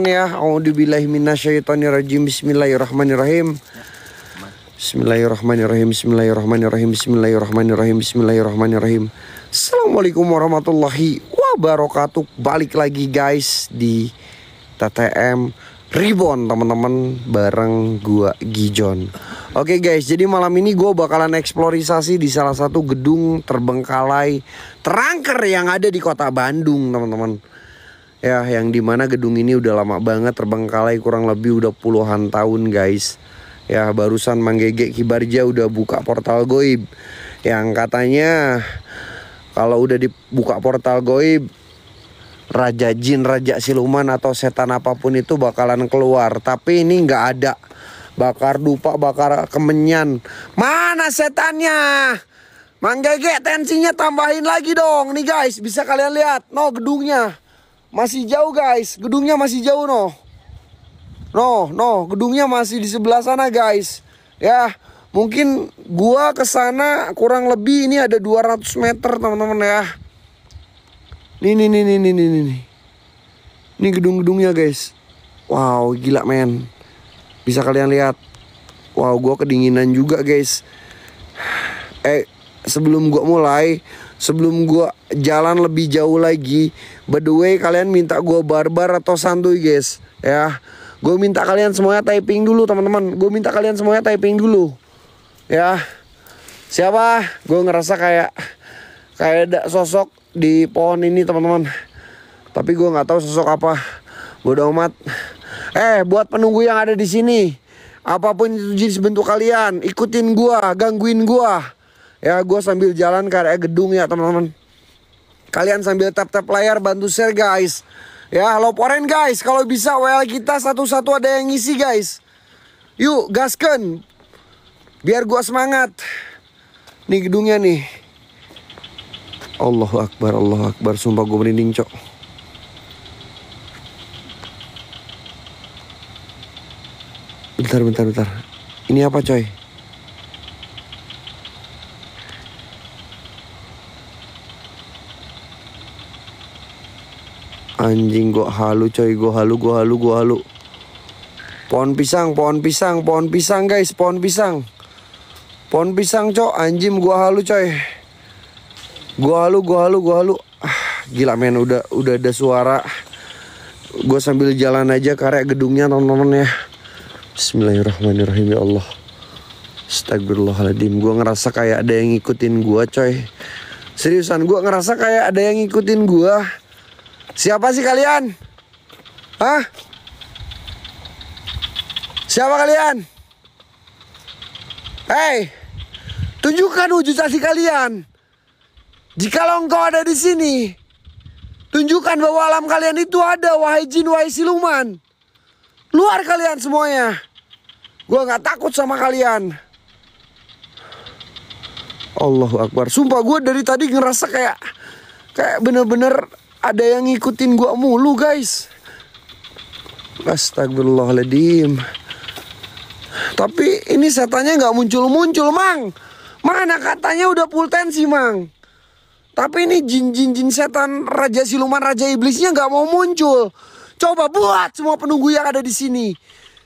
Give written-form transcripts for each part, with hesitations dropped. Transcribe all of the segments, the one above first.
teman-teman ya. A'udzubillahi minasyaitonirrajim. Bismillahirrahmanirrahim. Bismillahirrahmanirrahim. Bismillahirrahmanirrahim. Bismillahirrahmanirrahim. Bismillahirrahmanirrahim. Assalamualaikum warahmatullahi wabarakatuh. Balik lagi guys di TTM Reborn teman-teman, bareng gua Gijon. Oke guys, jadi malam ini gua bakalan eksplorisasi di salah satu gedung terbengkalai terangker yang ada di kota Bandung teman-teman. Ya, yang dimana gedung ini udah lama banget terbengkalai, kurang lebih udah puluhan tahun guys. Ya, barusan Mang Gege Kibarja udah buka portal goib yang katanya kalau udah dibuka portal goib, raja jin, raja siluman atau setan apapun itu bakalan keluar. Tapi ini nggak ada. Bakar dupa, bakar kemenyan. Mana setannya? Mang Gege, tensinya tambahin lagi dong. Nih guys, bisa kalian lihat. No, gedungnya masih jauh guys. Gedungnya masih jauh no. No, gedungnya masih di sebelah sana guys. Ya, mungkin gua kesana kurang lebih ini ada 200 meter teman-teman ya. Nih. Ini gedung-gedungnya guys. Wow, gila men. Bisa kalian lihat. Wow, gue kedinginan juga guys. Sebelum gue mulai, sebelum gue jalan lebih jauh lagi, by the way kalian minta gue barbar atau santuy guys. Ya, gue minta kalian semuanya typing dulu teman-teman. Gue minta kalian semuanya typing dulu. Ya, siapa? Gue ngerasa kayak ada sosok di pohon ini teman-teman. Tapi gue nggak tahu sosok apa. Bodoh amat. Buat penunggu yang ada di sini, apapun itu jenis bentuk kalian, ikutin gua, gangguin gua. Ya, gua sambil jalan ke area gedung ya teman-teman. Kalian sambil tap-tap layar, bantu share guys. Ya, loporen guys, kalau bisa WL kita satu-satu ada yang ngisi guys. Yuk, gasken. Biar gua semangat. Nih gedungnya nih. Allahu Akbar, sumpah gua merinding cok. Bentar. Ini apa coy? Anjing, gua halu coy, gua halu. Pohon pisang guys, pohon pisang cok, anjing gua halu coy. Gua halu. Gila men, udah ada suara. Gua sambil jalan aja ke area gedungnya teman-teman ya. Bismillahirrahmanirrahim ya Allah. Astagfirullahaladzim. Gue ngerasa kayak ada yang ngikutin gue coy. Seriusan, gue ngerasa kayak ada yang ngikutin gue. Siapa sih kalian? Hah? Siapa kalian? Tunjukkan wujud asli kalian. Jikalau engkau ada di sini, tunjukkan bahwa alam kalian itu ada, wahai jin, wahai siluman. Luar kalian semuanya. Gua nggak takut sama kalian. Allahu Akbar. Sumpah gue dari tadi ngerasa kayak bener-bener ada yang ngikutin gua mulu guys. Astagfirullahaladzim. Tapi ini setannya nggak muncul Mang. Mana katanya udah full tensi Mang. Tapi ini jin setan, raja siluman, raja iblisnya nggak mau muncul. Coba buat semua penunggu yang ada di sini.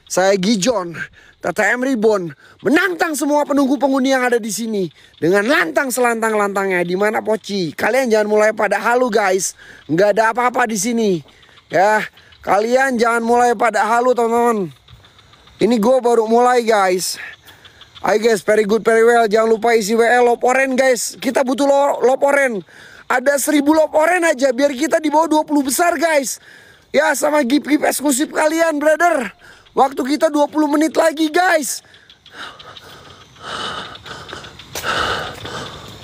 Saya Gijon, TTM Reborn, menantang semua penunggu-penghuni yang ada di sini dengan lantang selantang-lantangnya. Di mana Poci? Kalian jangan mulai pada halu guys. Nggak ada apa-apa di sini. Ya, kalian jangan mulai pada halu teman-teman. Ini gue baru mulai guys. Ayo guys, very good, very well. Jangan lupa isi WL loporen guys. Kita butuh loporen. Ada 1000 loporen aja biar kita di bawah 20 besar guys. Ya, sama gift eksklusif kalian brother. Waktu kita 20 menit lagi guys.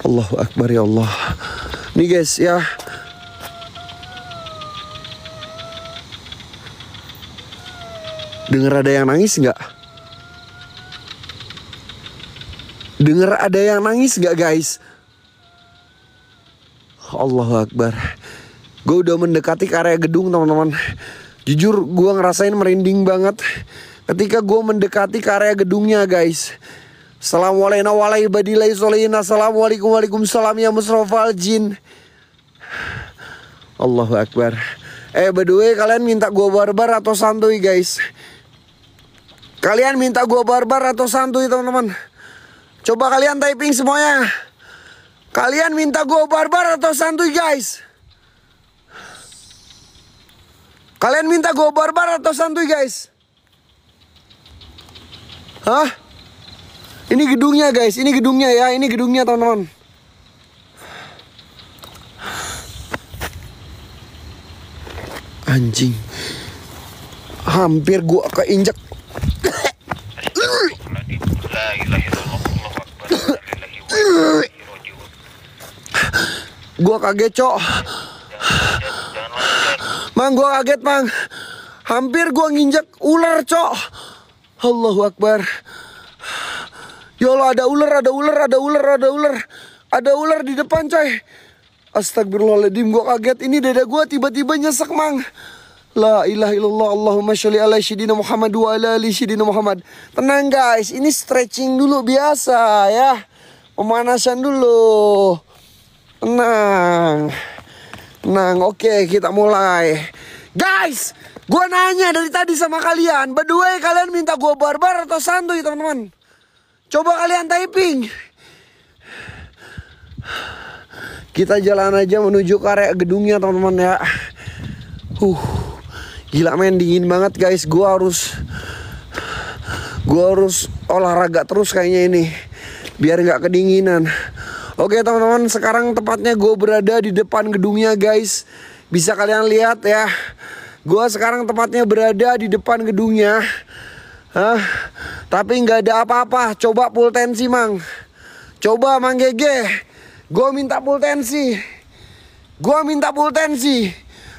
Allahu Akbar ya Allah. Nih guys ya. Dengar ada yang nangis nggak? Dengar ada yang nangis nggak guys? Allahu Akbar. Gue udah mendekati ke area gedung teman-teman. Jujur gue ngerasain merinding banget ketika gue mendekati ke area gedungnya guys. Assalamualaikum warahmatullahi wabarakatuh. Assalamualaikum waalaikumsalam ya musrofal jin. Allahu Akbar. By the way, kalian minta gua barbar atau santuy guys? Kalian minta gua barbar atau santuy teman-teman? Coba kalian typing semuanya. Kalian minta gua barbar atau santuy guys? Kalian minta gua barbar atau santuy guys? Hah? Ini gedungnya guys, ini gedungnya ya, ini gedungnya teman-teman. Anjing, hampir gua keinjak. Gua kaget cok. Mang, gua kaget mang. Hampir gua nginjak ular cok. Allahu Akbar. Ya Allah, ada ular, ada ular, ada ular, ada ular. Ada ular di depan coy. Astagfirullahaladzim, gua kaget. Ini dada gua tiba-tiba nyesek mang. La ilaha illallah, Allahumma sholli ala sayyidina Muhammad wa ala ali sayyidina Muhammad. Tenang guys, ini stretching dulu biasa ya. Pemanasan dulu. Tenang. Tenang, oke kita mulai. Guys, gua nanya dari tadi sama kalian. By the way, kalian minta gua barbar atau santuy teman-teman? Coba kalian typing. Kita jalan aja menuju ke area gedungnya teman-teman ya. Gila men, dingin banget guys. Gua harus olahraga terus kayaknya ini, biar nggak kedinginan. Oke teman-teman, sekarang tepatnya gue berada di depan gedungnya guys. Bisa kalian lihat ya. Gue sekarang tepatnya berada di depan gedungnya. Tapi nggak ada apa-apa. Coba full tensi mang. Coba mang Gege. Gue minta full tensi. Gue minta full tensi.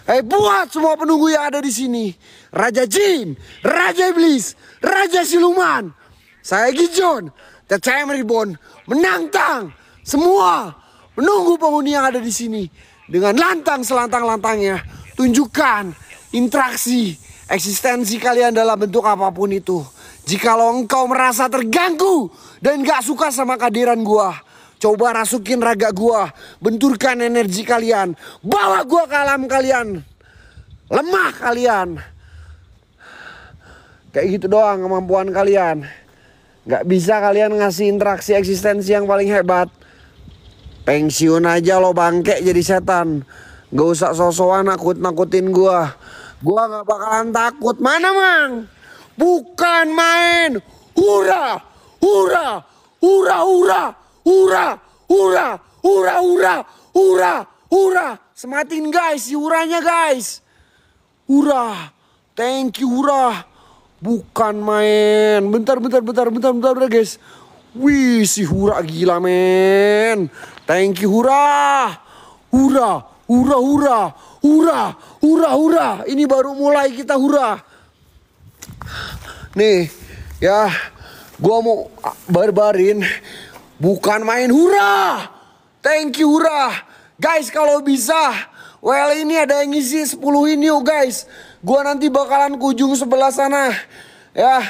Buat semua penunggu yang ada di sini. Raja Jin, Raja Iblis, Raja Siluman. Saya Gijon, TCM Reborn menantang semua menunggu penghuni yang ada di sini dengan lantang selantang-lantangnya. Tunjukkan interaksi eksistensi kalian dalam bentuk apapun itu. Jikalau engkau merasa terganggu dan gak suka sama kehadiran gua, coba rasukin raga gua, benturkan energi kalian, bawa gua ke alam kalian, lemah kalian. Kayak gitu doang kemampuan kalian. Gak bisa kalian ngasih interaksi eksistensi yang paling hebat. Pensiun aja lo bangke jadi setan. Gak usah sosokan nakut-nakutin gua. Gua gak bakalan takut. Mana mang? Bukan main. Hura, hura, hura, hura, hura, hura, hura, hura, hura, hura. Sematin guys, si huranya guys. Hura, thank you hura. Bukan main. Bentar guys. Wih, si hura gila men. Thank you hura. Hura, hura, hura, hura, hura, hura. Ini baru mulai kita hura. Nih, ya, gua mau barbarin. Bukan main hura. Thank you hura. Guys, kalau bisa, well ini ada yang ngisi 10 ini yuk guys. Gua nanti bakalan ke ujung sebelah sana. Ya.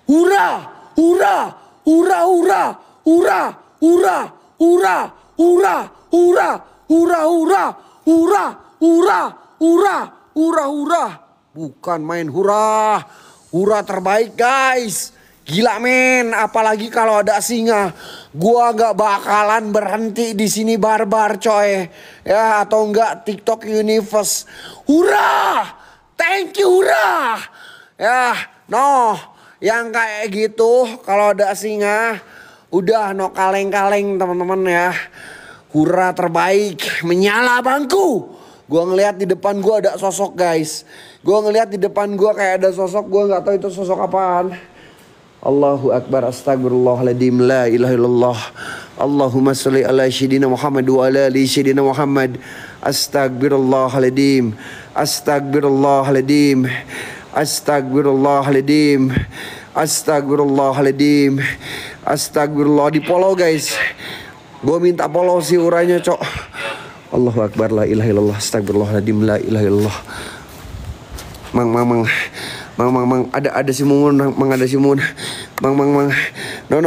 Hura, hura, hura, hura, hura, hura, hura, hura, hura, hura, hura, hura, hura, hura, hura, hura. Bukan main hura. Hura terbaik guys. Gila men, apalagi kalau ada singa. Gua gak bakalan berhenti di sini barbar coy. Ya, atau enggak TikTok Universe. Hura! Thank you hura. Ya, no. Yang kayak gitu kalau ada singa, udah no kaleng-kaleng teman-teman ya. Hura terbaik, menyala bangku. Gua ngelihat di depan gua ada sosok guys. Gua ngelihat di depan gua kayak ada sosok, gua nggak tahu itu sosok apaan. Allahu Akbar, astagfirullahaladzim, la ilaha illallah. Allahumma sholli ala sayyidina Muhammad wa ala ali sayyidina Muhammad. Astagfirullahaladzim, astagfirullahaladzim, astagfirullahaladzim, astagfirullahaladzim, astagfirullah. Di follow guys. Gue minta follow si uranya cok. Allahu Akbar, la ilaha illallah, astagfirullahaladzim, la ilaha illallah. Mang, ada si Mumun, mang ada si Mumun. Mang. No,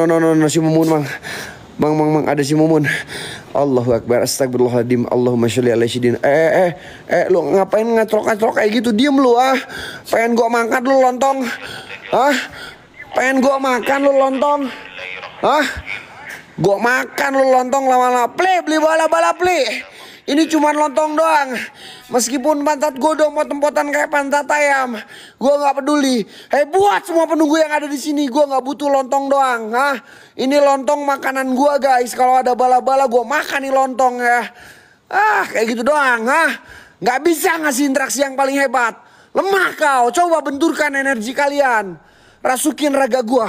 si Mumun, mang. Mang, ada si Mumun. Allahu Akbar, astagfirullahaladzim. Allahumma sholli ala syidin. Lu ngapain ngacrok kayak gitu? Diem lu ah. Pengen gua makan lu lontong. Ah? Pengen gua makan lu lontong. Ah? Gua makan lu lontong lama-lama. Beli bala-bala beli. Ini cuma lontong doang. Meskipun pantat gue udah empot-empotan kayak pantat ayam, gue nggak peduli. Buat semua penunggu yang ada di sini, gue nggak butuh lontong doang. Hah? Ini lontong makanan gue guys. Kalau ada bala-bala gue makan nih lontong ya. Kayak gitu doang. Nggak bisa ngasih interaksi yang paling hebat. Lemah kau. Coba benturkan energi kalian. Rasukin raga gue.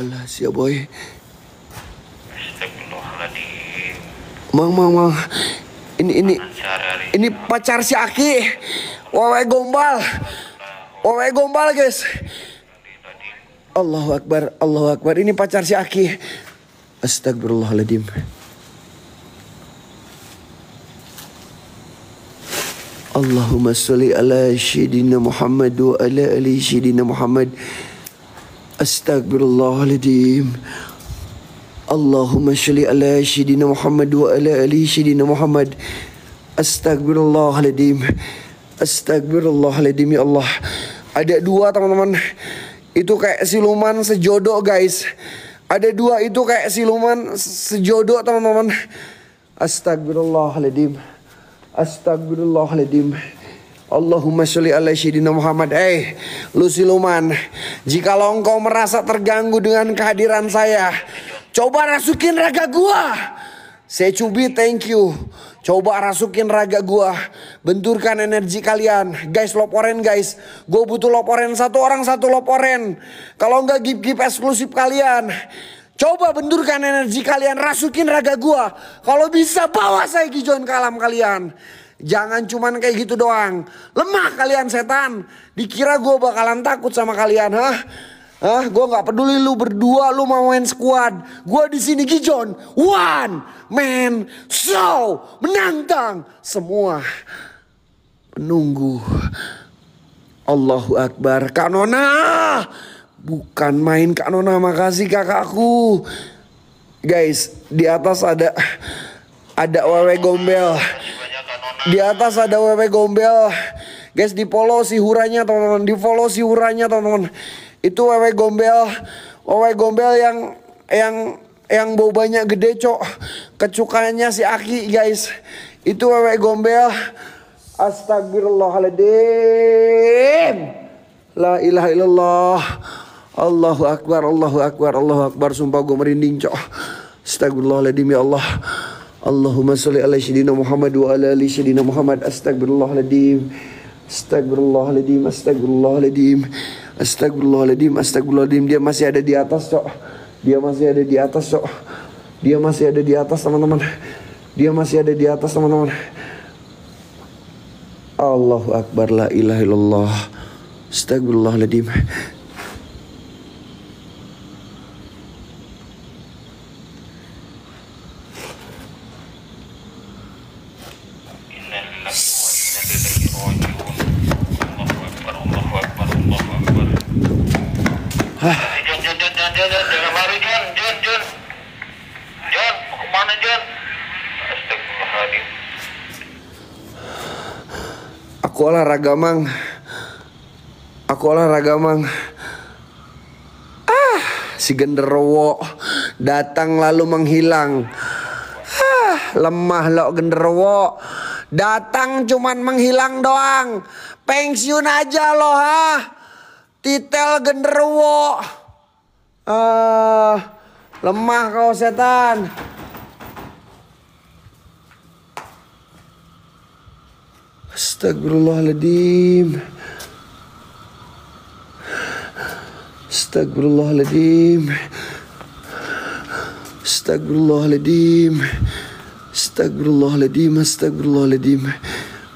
Allah siap boy. Mang. Ini pacar si Aki. Wewe gombal guys. Allahu Akbar. Ini pacar si Aki. Astagfirullahaladzim. Allahumma sholli ala syedina Muhammad wa ala ali syedina Muhammad. Astagfirullahaladzim. Allahumma sholli ala syedina Muhammad wa ala ali syedina Muhammad. Astagfirullahaladzim. Ya Allah. Ada dua teman-teman. Itu kayak siluman sejodoh guys. Ada dua itu kayak siluman sejodoh teman-teman. Astagfirullahaladzim. Allahumma sholli ala syedina Muhammad. Lu siluman, jikalau engkau merasa terganggu dengan kehadiran saya, coba rasukin raga gua. Saya cubit, thank you. Coba rasukin raga gua. Benturkan energi kalian. Guys, loporen guys. Gue butuh loporen. Satu orang satu loporen. Kalau enggak gip eksklusif kalian. Coba benturkan energi kalian. Rasukin raga gua. Kalau bisa bawa saya gijon ke alam kalian. Jangan cuman kayak gitu doang. Lemah kalian setan. Dikira gue bakalan takut sama kalian. Gue nggak peduli lu berdua, lu mau main squad. Gue di sini gijon, one man show, menantang semua penunggu. Allahu Akbar. Kak Nona, bukan main Kak Nona, makasih kakakku. Guys, di atas ada wewe gombel. Di atas ada wewe gombel. Guys, di follow si huranya teman-teman. Di follow si huranya teman-teman. Itu wewe gombel yang bau banyak gede cok. Kecukannya si Aki guys. Itu wewe gombel. Astagfirullahaladzim. La ilaha illallah. Allahu Akbar. Sumpah gue merinding cok. Astagfirullahaladzim ya Allah. Allahumma sholli ala syedina Muhammad wa ala ali syedina Muhammad. Astagfirullahaladzim. Dia masih ada di atas cok. Dia masih ada di atas teman-teman. Allahu Akbar. La ilaha illallah. Astagfirullahaladzim. Jangan lari Jon, mau kemana Jon? Astagfirullahaladzim. Aku olahraga mang. Si genderuwo datang lalu menghilang. Lemah lo genderuwo. Datang cuman menghilang doang. Pensiun aja lo Titel genderuwo. Lemah kau setan. Astagfirullahaladzim.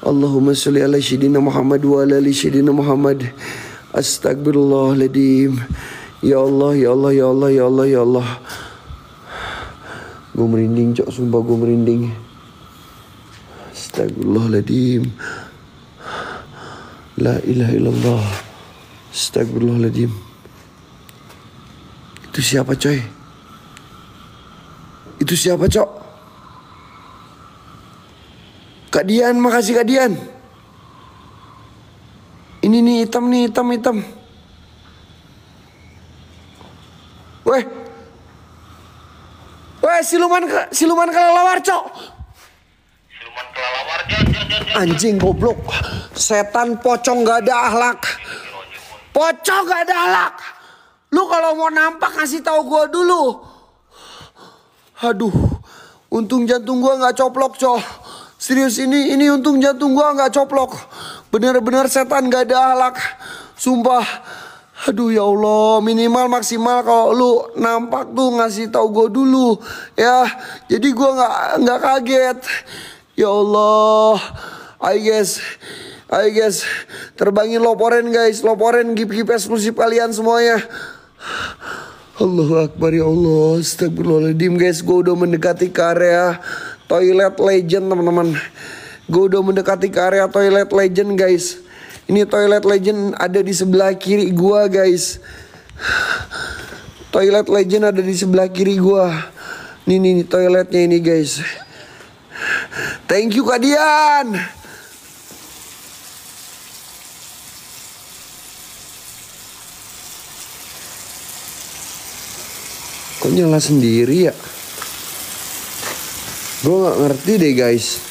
Allahumma sholli ala syedina Muhammad wa ala ali syedina Muhammad. Astagfirullahaladzim. Ya Allah. Gue merinding cok, sumpah gue merinding. Astagfirullahaladzim. La ilaha illallah. Astagfirullahaladzim. Itu siapa coy? Itu siapa cok? Kak Dian, makasih Kak Dian. Ini nih hitam nih, hitam. Weh, siluman kelelawar cok. Siluman kelelawar, Jon. Anjing goblok. Setan pocong gak ada akhlak. Pocong gak ada akhlak. Lu kalau mau nampak kasih tahu gua dulu. Aduh, untung jantung gua nggak coplok cok. Serius ini untung jantung gua nggak coplok. Bener-bener setan gak ada akhlak. Sumpah. Aduh ya Allah, minimal maksimal kalau lu nampak tuh ngasih tahu gue dulu ya. Jadi gue nggak kaget. Ya Allah, I guess terbangin loporen guys, loporen gip eksklusif kalian semuanya. Allahu Akbar ya Allah, astagfirullahaladzim guys. Gue udah mendekati ke area Toilet Legend teman-teman. Gue udah mendekati ke area Toilet Legend guys. Ini Toilet Legend ada di sebelah kiri gua guys. Toilet Legend ada di sebelah kiri gua. Nih toiletnya ini guys. Thank you Kak Dian. Kok nyala sendiri ya? Gua gak ngerti deh guys.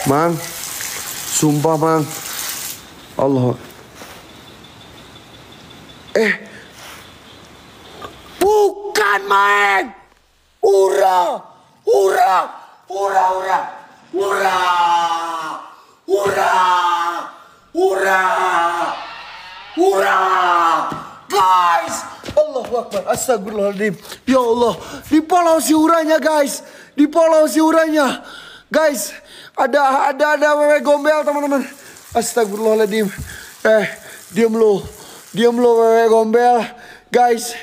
Mang, sumpah Mang, Allah. Bukan Mang. Ura. Guys, Allahu Akbar, astagfirullahaladzim. Ya Allah, di Pulau Siuranya guys, di Pulau Siuranya, guys. Ada wewe gombel teman-teman. Astagfirullahaladzim. Diam lu wewe gombel guys.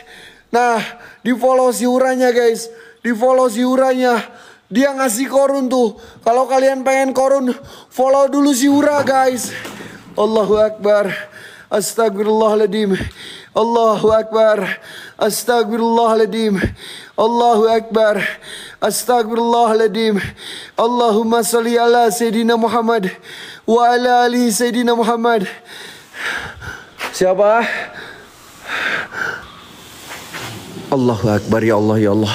Nah di follow si Uranya guys. Di follow si Uranya. Dia ngasih korun tuh. Kalau kalian pengen korun, follow dulu si Ura guys. Allahu Akbar. Astagfirullahaladzim. Allahu Akbar. Astagfirullahaladzim. Allahu Akbar. Astagfirullahaladzim. Allahumma salli ala Sayyidina Muhammad wa ala ali Sayyidina Muhammad. Siapa? Allahu Akbar ya Allah ya Allah.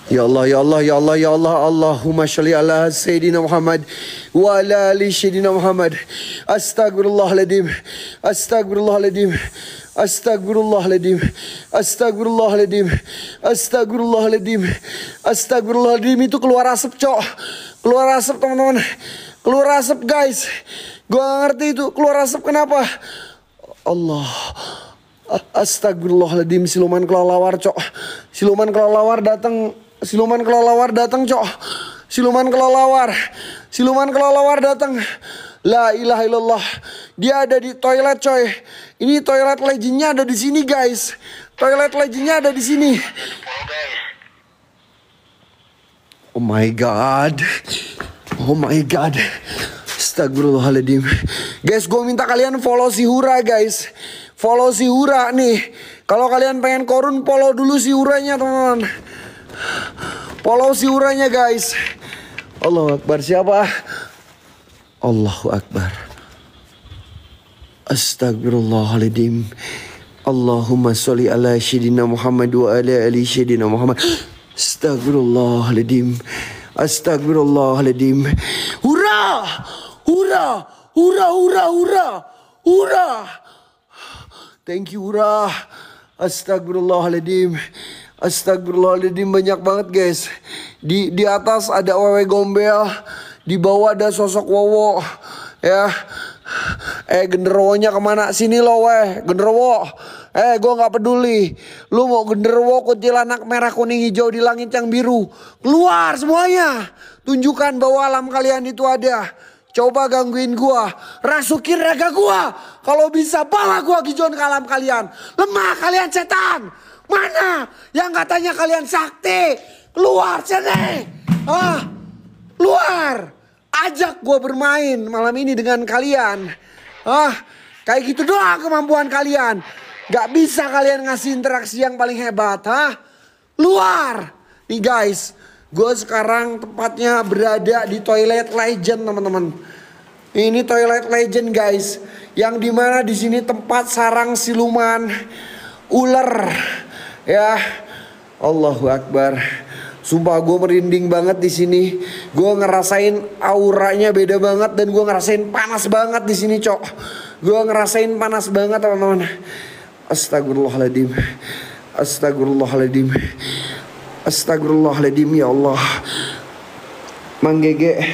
Ya Allah ya Allah ya Allah ya Allah. Allahumma salli ala Sayyidina Muhammad wa ala ali Sayyidina Muhammad. Astagfirullahaladzim. Astagfirullahaladzim. Astagfirullahaladzim. Astagfirullahaladzim. Astagfirullahaladzim. Astagfirullahaladzim. Itu keluar asap cok. Keluar asap teman-teman. Keluar asap guys. Gue gak ngerti itu keluar asap kenapa. Allah. Astagfirullahaladzim. Siluman kelelawar cok. Siluman kelelawar datang. Siluman kelelawar datang cok. Siluman kelelawar datang. La ilaha illallah. Dia ada di toilet coy. Ini Toilet Legendnya ada di sini guys. Toilet Legendnya ada di sini. Oh my god. Oh my god. Astagfirullahaladzim. Guys, gue minta kalian follow si Hura guys. Follow si Hura nih. Kalau kalian pengen korun, follow dulu si Huranya teman-teman. Follow si Huranya guys. Allahu Akbar. Siapa? Allahu Akbar. Astagfirullahaladzim. Allahumma sholli ala Sayyidina Muhammad wa ala ali Sayyidina Muhammad. Astagfirullahaladzim. Astagfirullahaladzim. Hura! Hura! Hura! Hura! Hura! Hura! Thank you Hura. Astagfirullahaladzim. Astagfirullahaladzim. Banyak banget guys. Di atas ada wewe gombel. Di bawah ada sosok Wowo. Ya. Genderuwonya kemana? Sini lo weh. Genderuwo. Gue gak peduli. Lu mau genderuwo kuntilanak merah kuning hijau di langit yang biru. Keluar semuanya. Tunjukkan bahwa alam kalian itu ada. Coba gangguin gua. Rasukin raga gua. Kalau bisa bawa gua Gijon ke alam kalian. Lemah kalian setan. Mana yang katanya kalian sakti? Keluar sini. Luar. Ajak gue bermain malam ini dengan kalian. Kayak gitu doang kemampuan kalian. Gak bisa kalian ngasih interaksi yang paling hebat. Luar. Nih guys, gue sekarang tepatnya berada di Toilet Legend teman-teman. Ini Toilet Legend guys, yang dimana di sini tempat sarang siluman ular. Ya, Allahu Akbar. Sumpah gue merinding banget di sini. Gue ngerasain auranya beda banget dan gue ngerasain panas banget di sini, cok. Gue ngerasain panas banget teman-teman. Astagfirullahaladzim. Astagfirullahaladzim. Astagfirullahaladzim ya Allah. Mang Gege,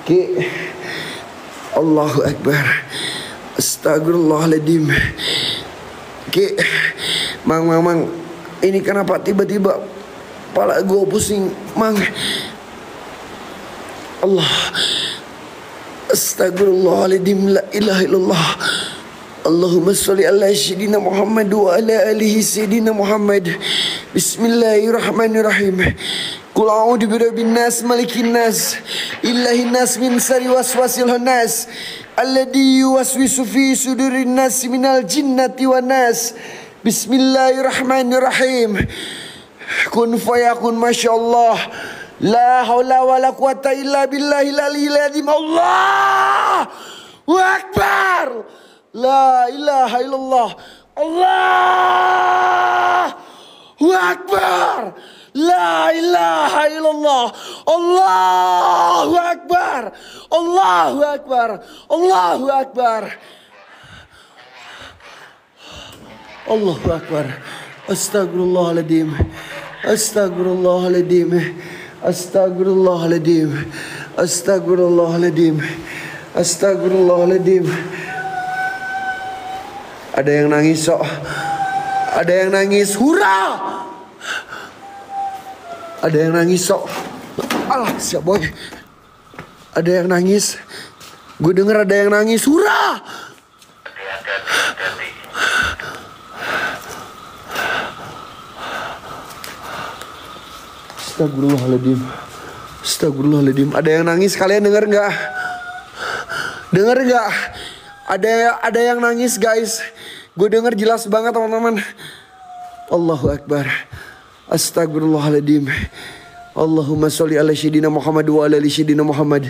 Ki. Allahu Akbar. Astagfirullahaladzim. Ki, Mang. Ini kenapa tiba-tiba kepala gue pusing, Mang. Allah. Astagfirullahaladzim. La ilaha illallah. Allahumma sholli ala sayyidina Muhammad wa ala alihi sayyidina Muhammad. Bismillahirrahmanirrahim. Qul a'udzu birabbin nas malikin nas ilahin nas min syarri waswasil khannas alladzi yuwaswisu fi sudurin nas minal jinnati wan nas. Bismillahirrahmanirrahim. Kun fayakun, masyaallah. La haula wala quwata illa billahil aliyil azim. Allahu Akbar. La ilaha illallah. Allahu Akbar. La ilaha illallah. Allahu Akbar. Allahu Akbar. Allahu Akbar. Allahu Akbar. Astagfirullahaladzim. Astagfirullahaladzim. Astagfirullahaladzim. Astagfirullahaladzim. Astagfirullahaladzim. Ada yang nangis, sok. Ada yang nangis. Hurra! Ada yang nangis, sok. Alah, siap boy. Ada yang nangis. Gue denger ada yang nangis. Hurra! Hati-hati. Astagfirullahaladzim. Astagfirullahaladzim. Ada yang nangis, kalian denger nggak? Denger nggak? Ada yang nangis guys. Gue denger jelas banget teman-teman. Allahu Akbar. Astagfirullahaladzim. Allahumma sholli ala sayyidina Muhammad wa ala ali sayyidina Muhammad.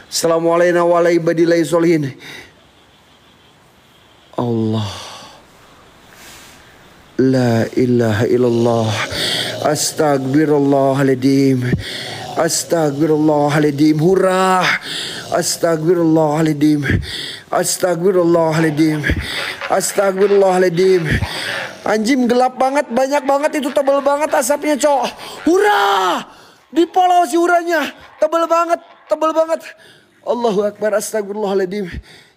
Assalamualaikum warahmatullahi wabarakatuh. Allah. La ilaha illallah. Astagfirullahaladzim. Astagfirullahaladzim. Hurrah. Astagfirullahaladzim. Astagfirullahaladzim. Astagfirullahaladzim. Anjing gelap banget, banyak banget itu, tebel banget asapnya, cok. Hurrah! Di polosi uranya, tebel banget, tebel banget. Allahu Akbar. Astagfirullahaladzim.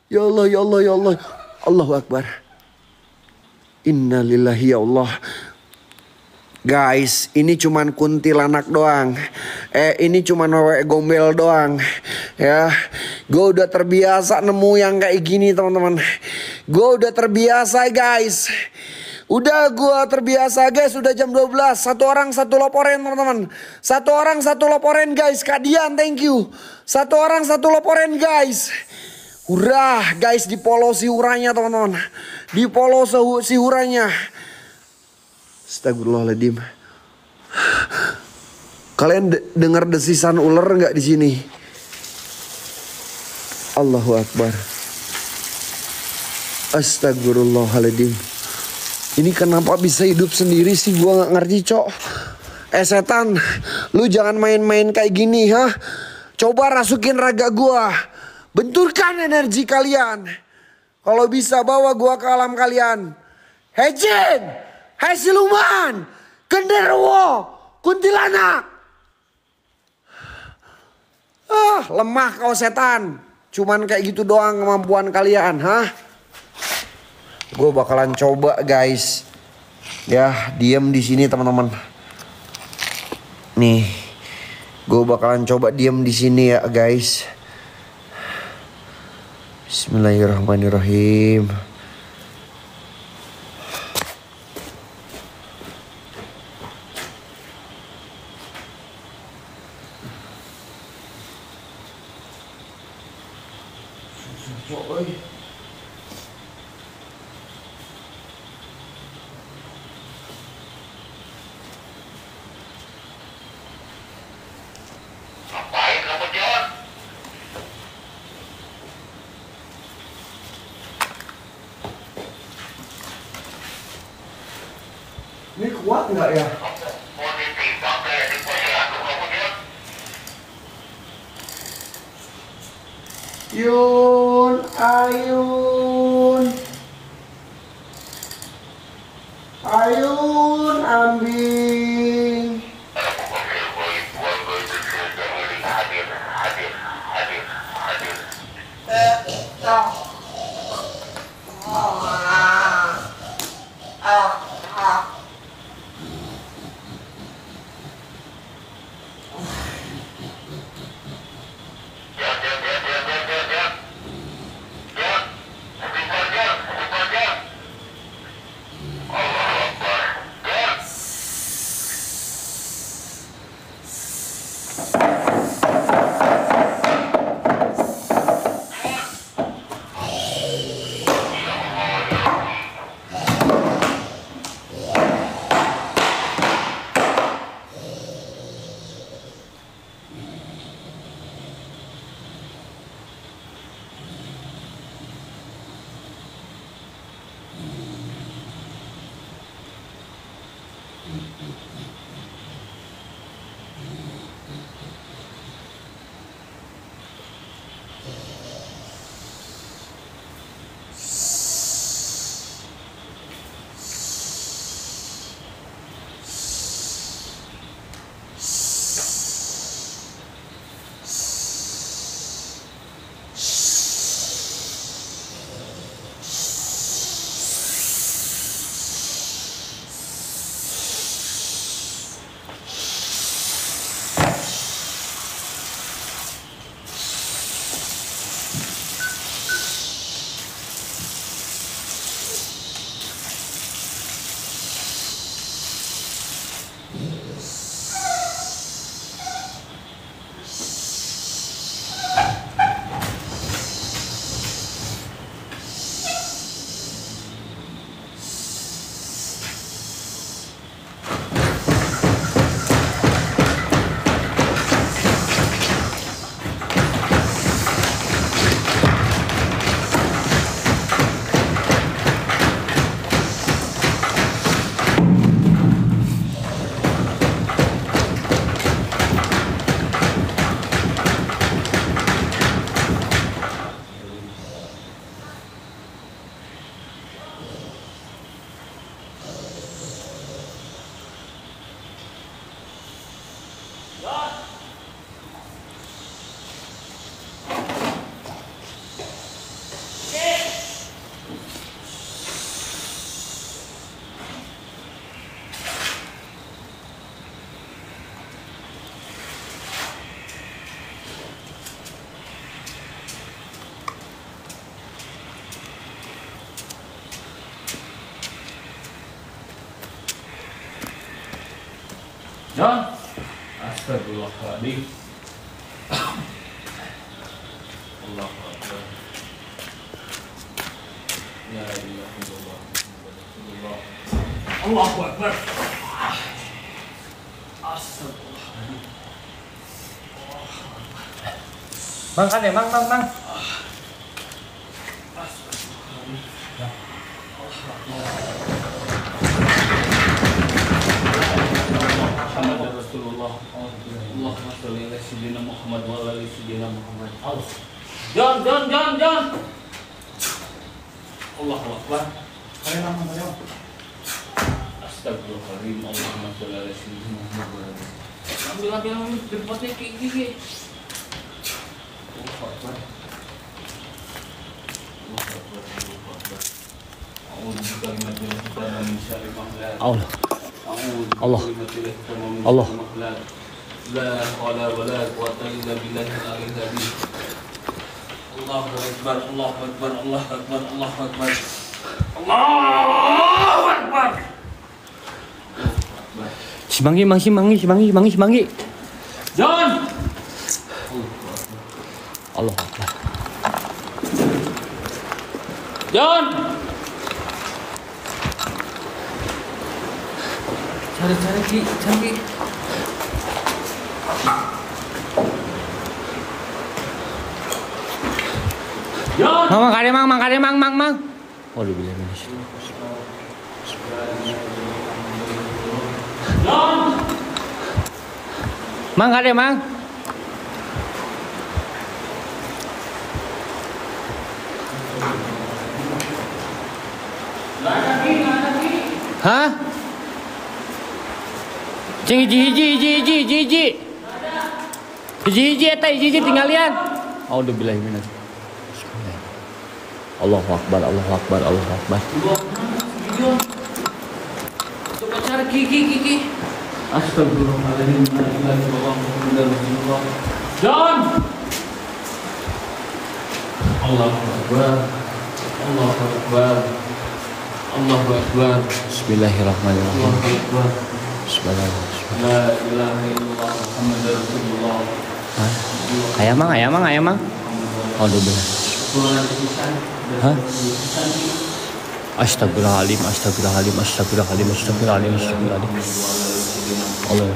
Ya Allah, ya Allah, ya Allah. Allahu Akbar. Innalillahi ya Allah. Guys, ini cuman kuntilanak doang. Ini cuman wewe gombel doang. Ya, gue udah terbiasa nemu yang kayak gini teman-teman. Gue udah terbiasa guys. Udah gue terbiasa guys. Udah jam 12. Satu orang satu loporen teman-teman. Satu orang satu loporen guys. Kak Dian, thank you. Satu orang satu loporen guys. Hurrah guys, di polo si uranya teman-teman. Di polo si uranya. Astagfirullahaladzim. Kalian dengar desisan ular nggak di sini? Allahu Akbar. Astagfirullahaladzim. Ini kenapa bisa hidup sendiri sih? Gua nggak ngerti, cok. Setan, lu jangan main-main kayak gini, ha? Coba rasukin raga gua. Benturkan energi kalian. Kalau bisa bawa gua ke alam kalian. Hei jin, hei siluman, genderuwo, kuntilanak. Lemah kau setan. Cuman kayak gitu doang kemampuan kalian, ha? Gue bakalan coba guys. Ya, diam di sini teman-teman. Nih, gue bakalan coba diam di sini ya guys. Bismillahirrahmanirrahim. Ngapain kamu, John? Ini kuat nggak ya? Kamu mau ditimbang kayak di posyandu kamu, John? Yun, ayun, ayun, ambing. Hadir, hadir, hadir, hadir. John, John, John, John, John, John, John. John, istighfar, John, istighfar, John. Allahu Akbar. John. John, astagfirullahaladzim. Allahu Akbar. Ya ilaha illallah. Allahu Akbar. Astagfirullahaladzim. Bang kan ya bang. Muhammad Rasulullah. Allahumma sholli ala sayyidina Muhammad wa ala ali sayyidina Muhammad. John. Allahu Akbar. Astagfirullahaladzim. Allahumma sholli ala sayyidina Muhammad wa ala ali. Ambil berpotnya kayak gini. Allahu Akbar. Allahu Akbar. A'udzu bikalimatil hitam min syarri ma khalaq. Allah. Allah. Allah. La haula wala quwwata illa billahil aliyyil azim. Allahu akbar, Allahu akbar, Allahu akbar, Allahu akbar. Allahu akbar. Semanggi. John. Allah Akbar. John. Cari Ki, cari. John. Mang kade mang. Waduh bilang ini. John. Mang kade mang. Hah? Cing hiji eta hiji tinggalian. Audu billahi minas. Allahu akbar. Coba cari Ki. Astagfirullahaladzim. John. Allahu Akbar. Bismillahirrahmanirrahim. Bismillahirrahmanirrahim. La ilaha illallah Muhammadur Rasulullah. Ayam mang. Audu billahi. Hah? Astagfirullahaladzim. Allah.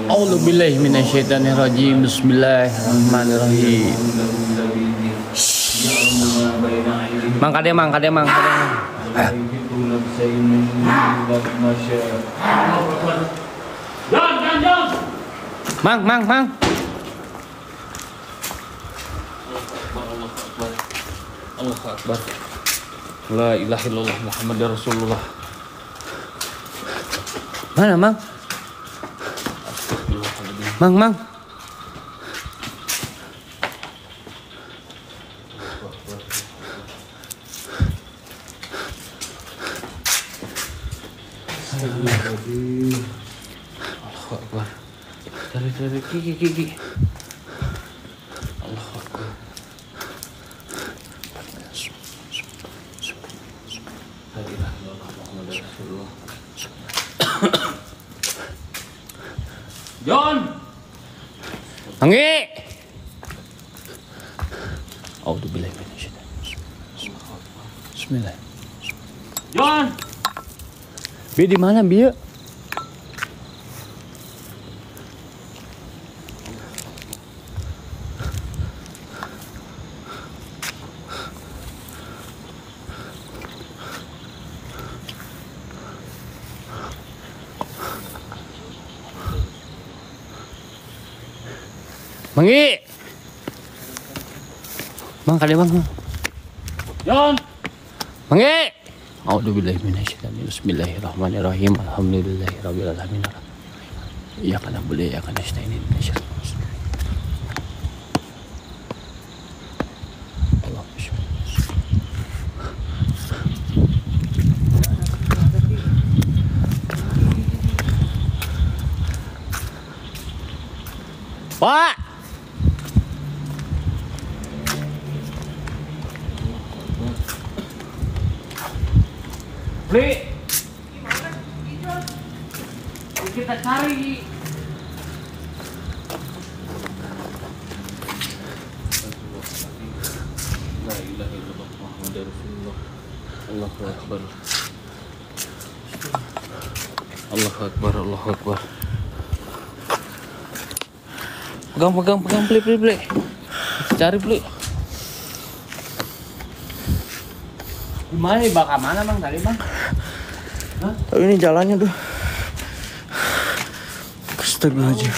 A'udzu billahi minasyaitonir rajim. Bismillahirrahmanirrahim. Mang kade mang. John. Mang. Allahu Akbar. La ilaha illallah Muhammadur Rasulullah. Mana mang? Mang. Allahu Akbar. Cari Ki. Allahu Akbar. La ilaha illallah Muhammadur Rasulullah. John. Manggi. A'udzu billahi minasyaitonir rajim. Bismillah. John. Bi di mana, Bi? Manggi. Mang kade mang. John. Manggi. A'udzu billahi minasyaitonir rajim. Bismillahirrahmanirrahim. Alhamdulillahirabbil alamin. Iyyaka na'budu wa iyyaka nasta'in. Allahumma sholli. Pak. Beli. Kita cari. La ilaha illallah Muhammadur Rasulullah. Allahu Akbar. Allahu Akbar. Pegang, beli. Cari beli. Gimana nih, bakal mana bang tadi bang? Hah? Tapi ini jalannya tuh. Astagfirullahaladzim.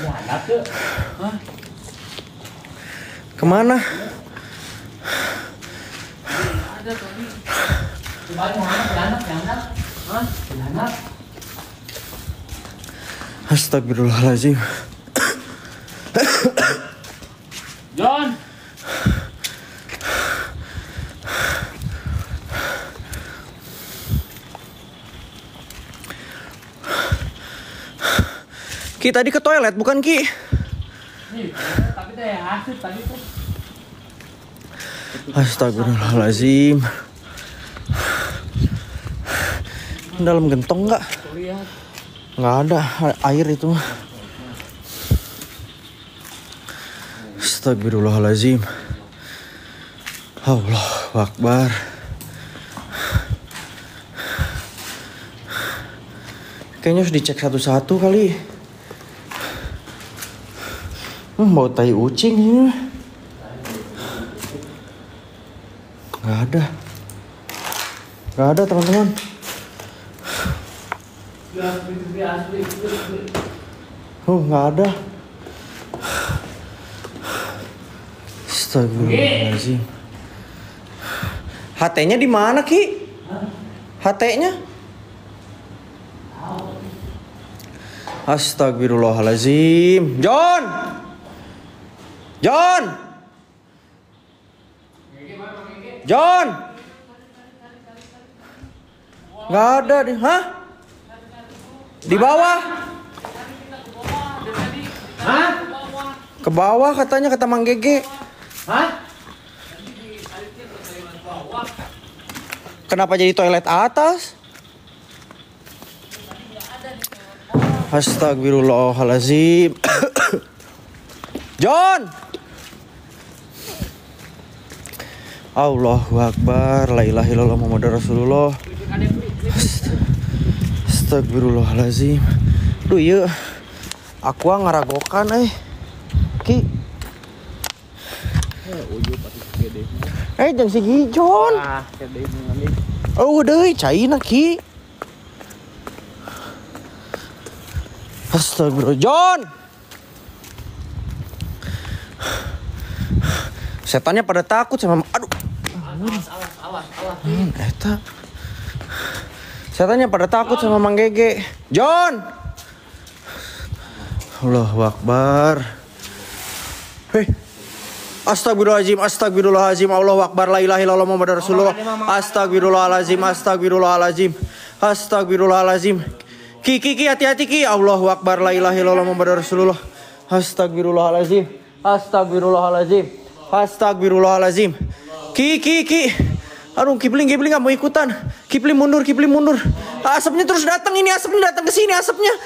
Ya ada tuh. Hah? Kemana? Ada tadi. Coba jangan. Hah? Jangan. Astagfirullahaladzim. John. Ki tadi ke toilet bukan Ki? Nih, tapi teh hasil tadi tuh. Astagfirullahaladzim. Dalam gentong nggak? Lihat. Nggak ada air itu. Astagfirullahaladzim. Allahu Akbar. Kayaknya harus dicek satu-satu kali. Bau tai ucing ini. Nggak ada. Nggak ada teman-teman. Nggak ada. Astagfirullahaladzim. HT-nya di mana, Ki? HT-nya? Astagfirullahaladzim. John! John! John! Nggak ada di, hah? Di bawah? Hah? Ke bawah katanya, kata Mang Gege. Hah? Kenapa jadi toilet atas? Astagfirullahaladzim. John! Allahu Akbar. La ilaha illallah Muhammadur Rasulullah. Astagfirullahaladzim. Duh iya. Aku ngaragokan Ki. Jangan sigi John. Oh deh, caina Ki. Astagfirullah. John. Setannya pada takut sama. Aduh. Awas. Eta. Setannya pada takut sama Mang Gege. John. Allahu Akbar. Hei. Astagfirullahaladzim, astagfirullahaladzim, Allahu Akbar, la ilaha illallah Muhammadur Rasulullah. Astagfirullahaladzim, astagfirullahaladzim, astagfirullahaladzim. Ki, hati-hati Ki. Allahu Akbar, la ilaha illallah Muhammadur Rasulullah. Astagfirullahaladzim, astagfirullahaladzim, astagfirullahaladzim. Ki. Aduh, Kipling nggak mau ikutan. Kipling mundur. Asapnya terus datang ini, asapnya datang ke sini, asapnya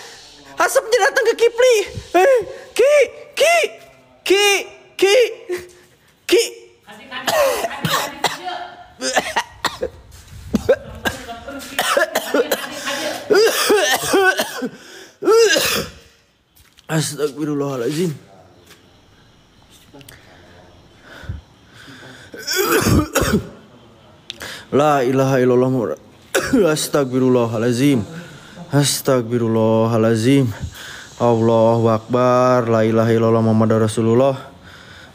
datang ke Kipli. Ki. Astagfirullahaladzim. La ilaha illallah. Astagfirullahaladzim. Astagfirullahaladzim. Allahu Akbar. La ilaha illallah Muhammadur Rasulullah.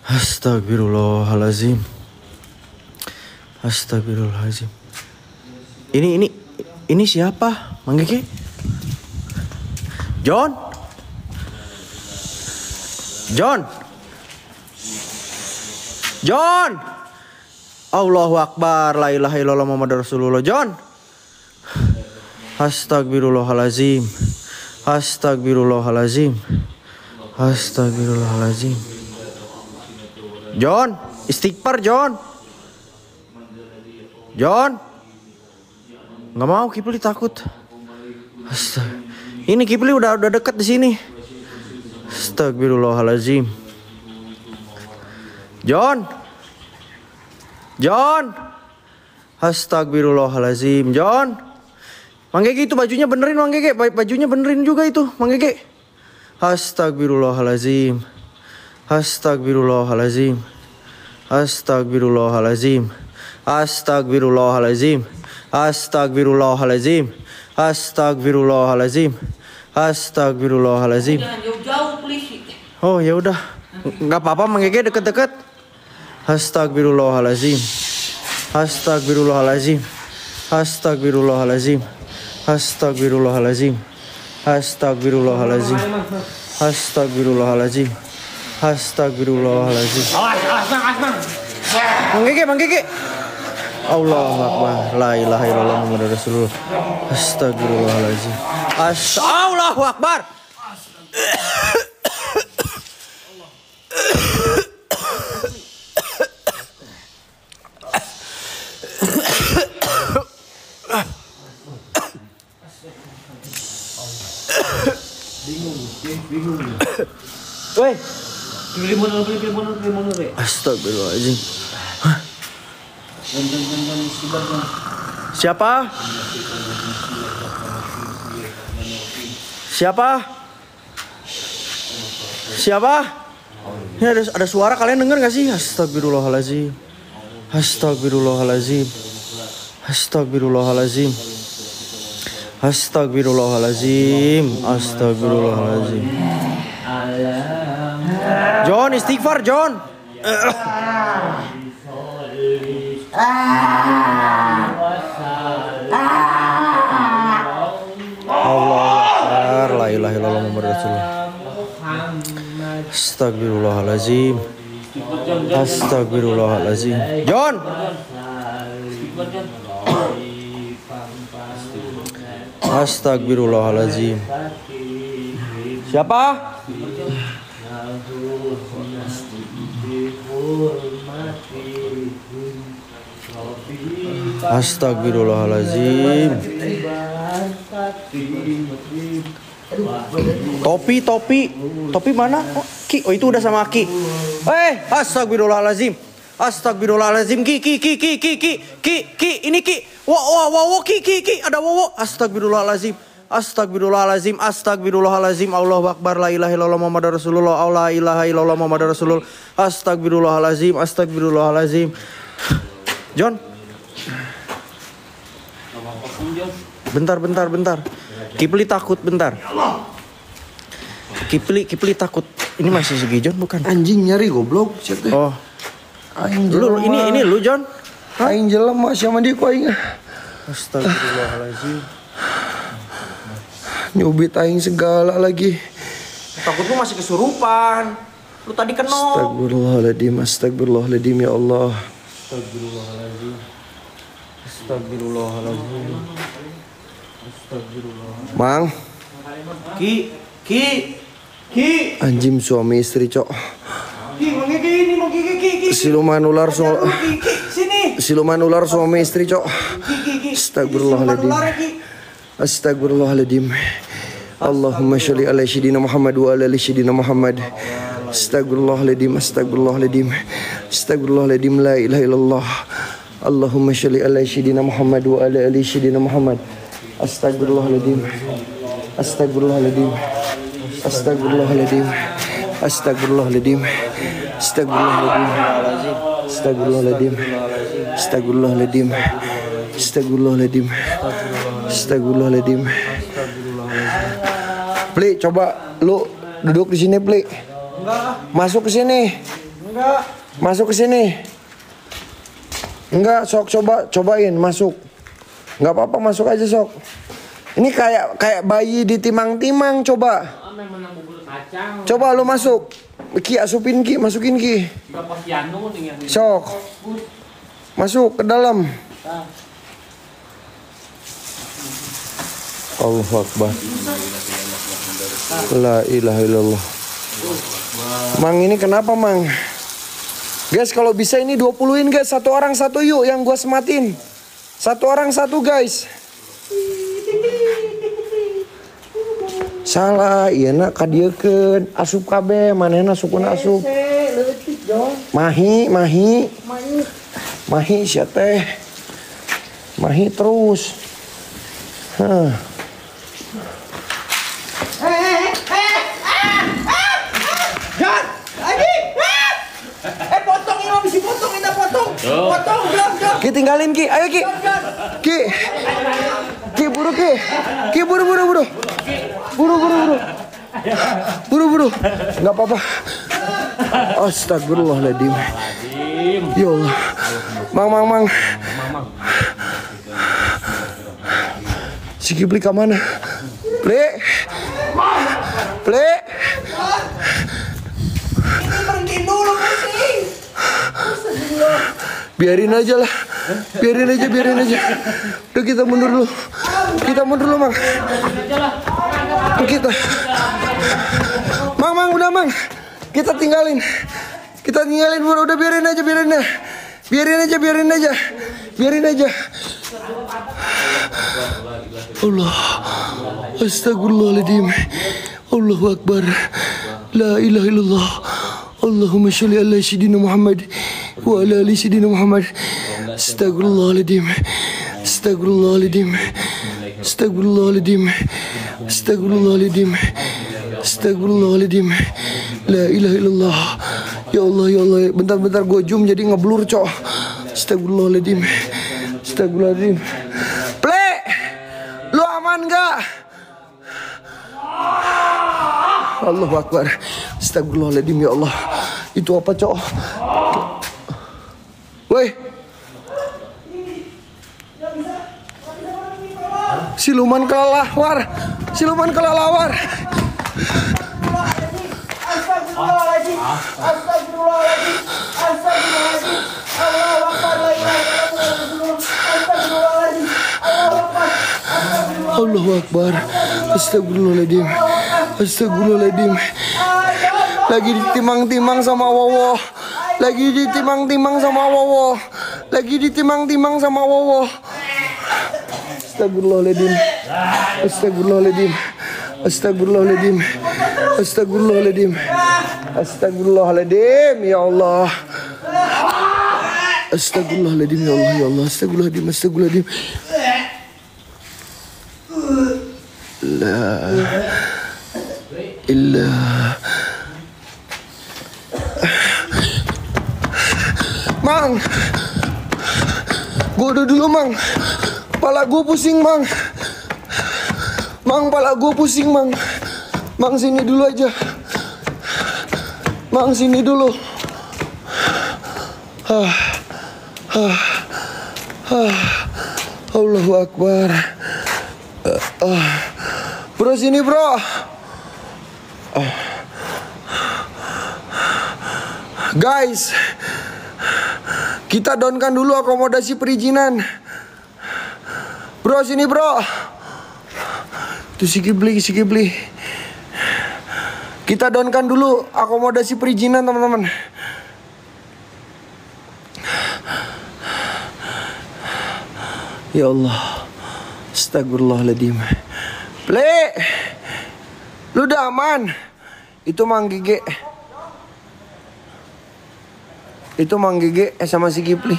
Astagfirullahaladzim. Astagfirullahaladzim. Ini siapa? Mang Gege? John. Allahu Akbar. La ilaha illallah Muhammadur Rasulullah. John. Astagfirullahaladzim. Astagfirullahaladzim. Astagfirullahaladzim. John, istighfar John. Nggak mau, Kipli takut. Ini Kipli udah dekat di sini. Astagfirullahaladzim. John. Astagfirullahaladzim. John. Mang Gege itu bajunya benerin, Mang Gege. Bajunya benerin juga itu, Mang Gege. Astagfirullahaladzim. Astagfirullahaladzim. Astagfirullahaladzim. Astagfirullahaladzim. Astagfirullahaladzim. Astagfirullahaladzim. Astagfirullahaladzim. Jangan jauh-jauh polisi. Oh ya udah, nggak apa-apa, Mang Gege deket-deket. Astagfirullahaladzim. Astagfirullahaladzim. Astagfirullahaladzim. Astagfirullahaladzim. Astagfirullahaladzim. Astagfirullahaladzim. Astagfirullahaladzim. Mang Gege. Allahu Akbar. La ilaha illallah Muhammadur Rasulullah. Astagfirullahaladzim. Allahu Akbar. Woi, Pilih mundur deh. astagfirullahaladzim. Siapa? Siapa? Siapa? Ini ada suara, kalian dengar gak sih? Astagfirullahaladzim. Astagfirullahaladzim. Astagfirullahaladzim. Astagfirullahaladzim. Astagfirullahaladzim. John, istighfar John. Allah, la ilaha illallah Muhammadur Rasulullah. Astagfirullahaladzim. Astagfirullahaladzim. John. Astagfirullahaladzim. Siapa? Astagfirullahaladzim. Topi mana? Oh, Ki, oh itu udah sama Ki. Astagfirullahaladzim. Astagfirullahaladzim. Ki, ini Ki. Wow, Ki, ada wow. Astagfirullahaladzim. Astagfirullahaladzim. Astagfirullahaladzim. Allahu Akbar. La ilaha illallah Muhammadur Rasulullah. La ilaha illallah Muhammadur Rasulullah. Astagfirullahaladzim. Astagfirullahaladzim. John. Bentar. Kipli takut bentar. Kipli takut. Ini masih Segi John bukan? Anjing nyari goblok. Siapa? Oh. Aing Lu jelema. ini lu John. Aing jelema sama dia ku aing. Astagfirullahaladzim. Nyubit aing segala lagi. Takut lu masih kesurupan. Lu tadi kenal. Astagfirullahaladzim ya Allah. Astagfirullahaladzim. Mang, Ki. anjing suami istri cok. Ki, mau Ki. Siluman ular Sini. Siluman ular suami istri cok. Astagfirullahaladzim. Astagfirullahaladzim. Allahumma sholli ala sayyidina Muhammad wa ala ali sayyidina Muhammad. Astagfirullahaladzim. Astagfirullahaladzim. La ilaha illallah. Allahumma sholli ala sayyidina Muhammad wa ala ali sayyidina Muhammad. Astagfirullahaladzim. Astagfirullahaladzim. Astagfirullahaladzim. Astagfirullahaladzim. Astagfirullahaladzim. Astagfirullahaladzim. Astagfirullahaladzim. Astagfirullahaladzim. Pli, coba lu duduk di sini, Pli. Masuk ke sini. Masuk ke sini. Enggak, sok cobain masuk. Enggak apa-apa, masuk aja sok. Ini kayak bayi ditimang-timang, coba. Coba lu masuk. Ki, asupin Ki, masukin Ki. Sok. Masuk ke dalam. Allahu Akbar. La ilaha illallah. Mang, ini kenapa, Mang? Guys, kalau bisa ini 20-in guys. Satu orang satu yuk yang gua sematin. Satu orang satu guys. Salah, iya nak kadiekeun asup kabeh, manehna sukun asup. Mahi sia teh. Mahi terus. Ki, tinggalin Ki, ayo Ki. Ki buru Ki. Ki buru. Buru. Enggak apa-apa. Astagfirullahaladzim. Ya Allah. Mang. Si Kipli ke mana? Ple. Berhenti dulu sih. Biarin aja. Udah kita mundur dulu. Mang. Kita. Mang, udah Mang. Kita tinggalin bro. Udah biarin aja. Allah. Astagfirullahaladzim. Allahu Akbar. La ilaha illallah. Allahumma sholli ala sayyidina Muhammad wa ala ali sayyidina Muhammad. Astagfirullahaladzim. Astagfirullahaladzim. Astagfirullahaladzim. Astagfirullahaladzim. Astagfirullahaladzim. La ilaha illallah. Ya Allah, ya Allah. Bentar-bentar gue zoom jadi ngeblur, cok. Astagfirullahaladzim. Astagfirullahaladzim. Ple, lu aman gak? Allahu Akbar. Astagfirullahaladzim, ya Allah. Itu apa, cok? Woi, siluman kelelawar. Siluman kelelawar. Astagfirullahaladzim. Astagfirullahaladzim. Astagfirullahaladzim. Allahu Akbar. La ilaha illallah. Astagfirullahaladzim. Allahu Akbar. Astagfirullahaladzim. Astagfirullahaladzim. Lagi ditimang-timang sama Wowo. Lagi ditimang-timang sama Wowo. Lagi ditimang-timang sama Wowo. Astagfirullahaladzim. Astagfirullahaladzim. Astagfirullahaladzim. Astagfirullahaladzim. Astagfirullahaladzim, ya Allah. Astagfirullahaladzim, ya Allah, ya Allah. Astagfirullahaladzim, astagfirullahaladzim. La ilah. Mang, gue udah dulu, Mang. Kepala gue pusing, Mang. Mang, kepala gue pusing, Mang. Mang, sini dulu aja. Mang, sini dulu. Allahu Akbar. Bro, sini, bro. Guys, kita downkan dulu akomodasi perizinan. Bro, sini, bro. Itu si Kibli, si Kibli. Kita downkan dulu akomodasi perizinan, teman-teman. Ya Allah. Astagfirullahaladzim. Ple, lu udah aman? Itu Mang Gege. Itu Mang Gege sama si Kipli.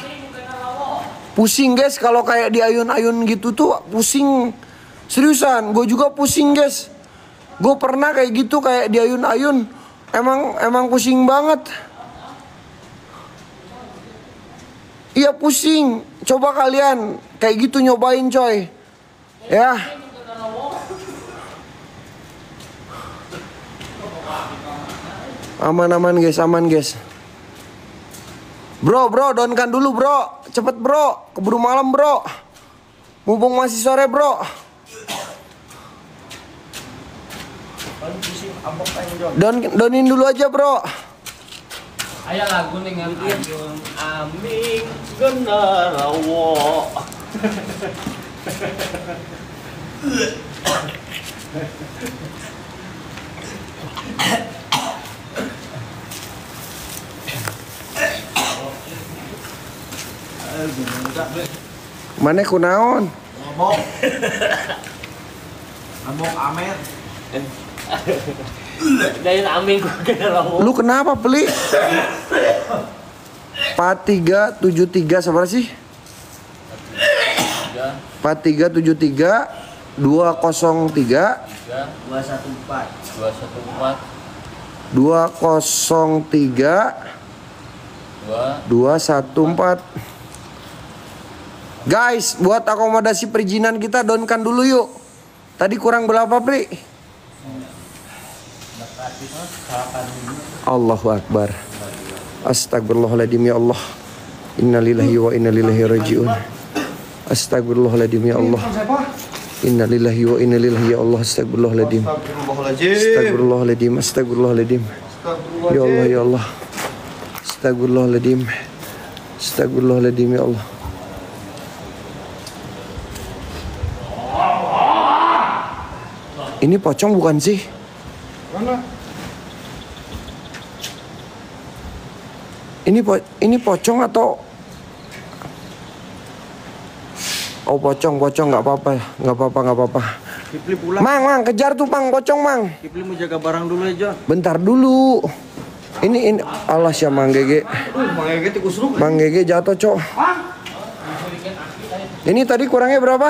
Pusing, guys, kalau kayak di ayun-ayun gitu tuh pusing. Seriusan, gue juga pusing, guys. Gue pernah kayak gitu, kayak di ayun-ayun. Emang pusing banget. Iya, pusing. Coba kalian kayak gitu nyobain, coy. Ya. Aman-aman, guys, aman, guys. Bro, downkan dulu, bro. Cepet, bro. Keburu malam, bro. Mumpung masih sore, bro. Downin dulu aja, bro. Aya lagu nih ngambil aming genarawo. Mana kunaon? Ngomong Amer. Dayin aming genarawo. Lu kenapa, Peli? 4373 sabar sih? 4373 203 214. 203 214. Guys, buat akomodasi perizinan kita downkan dulu yuk. Tadi kurang berapa, Pri? Allahu Akbar. Astagfirullahaladzim, ya Allah. Innalillahi wa innalillahi raji'un. Astagfirullahaladzim, ya Allah. Innalillahi wa innalillahi, ya Allah. Astagfirullahaladzim. Astagfirullahaladzim. Astagfirullahaladzim. Ya Allah, ya Allah. Astagfirullahaladzim. Astagfirullahaladzim, ya Allah. Ini pocong bukan sih? Mana? Ini pocong atau Oh pocong nggak apa-apa. Kipli pulang. Mang, kejar tuh Mang, pocong Mang. Kipli mau jaga barang dulu ya John. Bentar dulu. Ini alas ya Mang Gege. Makanya tikus lu. Mang Gege jatuh cok. Ini tadi kurangnya berapa?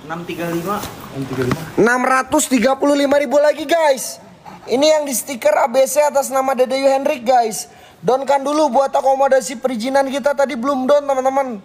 635. 635.000 lagi guys. Ini yang di stiker ABC atas nama Dedeyu Hendrik guys. Downkan dulu buat akomodasi perizinan kita tadi belum down teman-teman.